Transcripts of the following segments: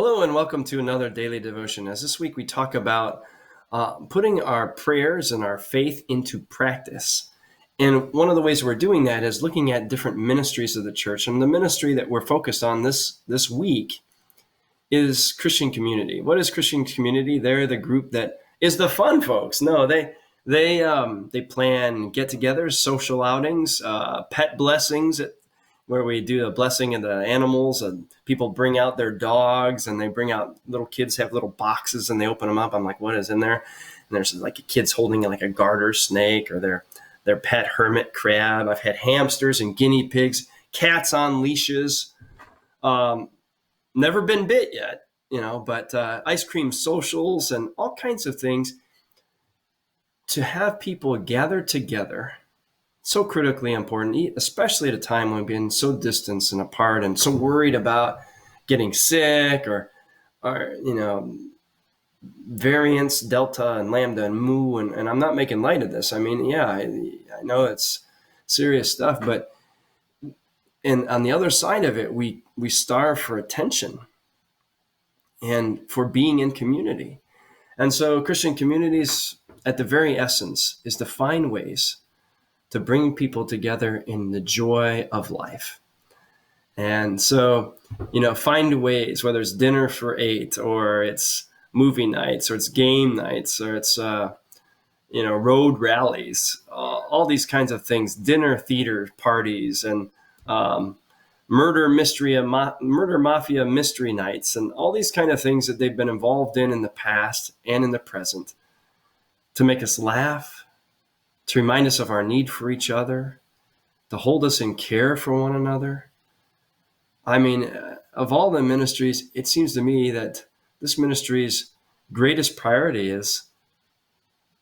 Hello and welcome to another daily devotion. As this week we talk about putting our prayers and our faith into practice. And one of the ways we're doing that is looking at different ministries of the church. And the ministry that we're focused on this week is Christian Community. What is Christian Community? They're the group that is the fun folks. No, they plan get-togethers, social outings, pet blessings where we do a blessing of the animals, and people bring out their dogs, and they bring out little kids have little boxes, and they open them up. I'm like, what is in there? And there's like a kid's holding like a garter snake or their pet hermit crab. I've had hamsters and guinea pigs, cats on leashes. Never been bit yet, but ice cream socials and all kinds of things to have people gather together. So critically important, especially at a time when we've been so distanced and apart and so worried about getting sick or variants, Delta and Lambda and Mu. And I'm not making light of this. I mean, I know it's serious stuff, but on the other side of it, we starve for attention and for being in community. And so Christian communities, at the very essence, is to find ways to bring people together in the joy of life. And so, find ways, whether it's dinner for 8 or it's movie nights or it's game nights or it's, road rallies, all these kinds of things, dinner theater parties and murder mafia mystery nights and all these kind of things that they've been involved in the past and in the present to make us laugh, to remind us of our need for each other, to hold us in care for one another. I mean, of all the ministries, it seems to me that this ministry's greatest priority is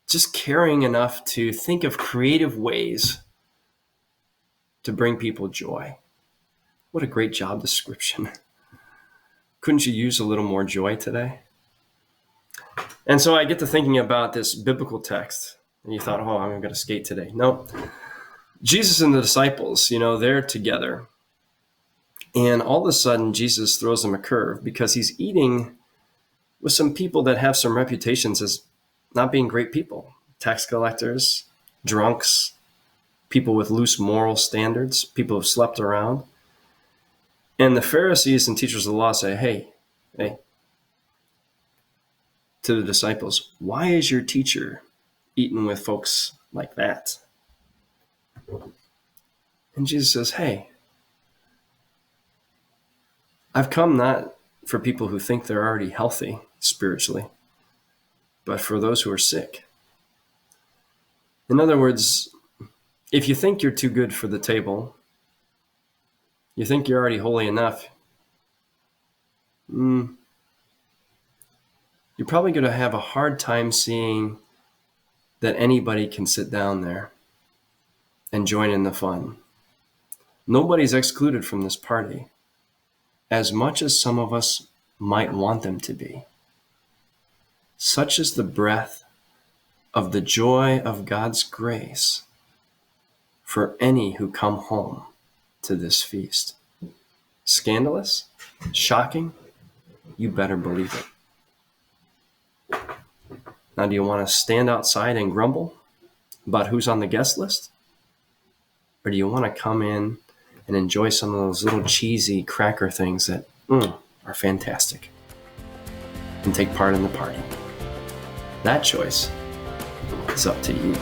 just caring enough to think of creative ways to bring people joy. What a great job description. Couldn't you use a little more joy today? And so I get to thinking about this biblical text. And you thought, I'm going to skate today. No, Jesus and the disciples, they're together. And all of a sudden, Jesus throws them a curve because he's eating with some people that have some reputations as not being great people. Tax collectors, drunks, people with loose moral standards, people who've slept around. And the Pharisees and teachers of the law say, hey, to the disciples, why is your teacher eating with folks like that? And Jesus says, hey, I've come not for people who think they're already healthy spiritually, but for those who are sick. In other words, if you think you're too good for the table, you think you're already holy enough, you're probably going to have a hard time seeing that anybody can sit down there and join in the fun. Nobody's excluded from this party, as much as some of us might want them to be. Such is the breath of the joy of God's grace for any who come home to this feast. Scandalous? Shocking? You better believe it. Now, do you want to stand outside and grumble about who's on the guest list? Or do you want to come in and enjoy some of those little cheesy cracker things that are fantastic and take part in the party? That choice is up to you.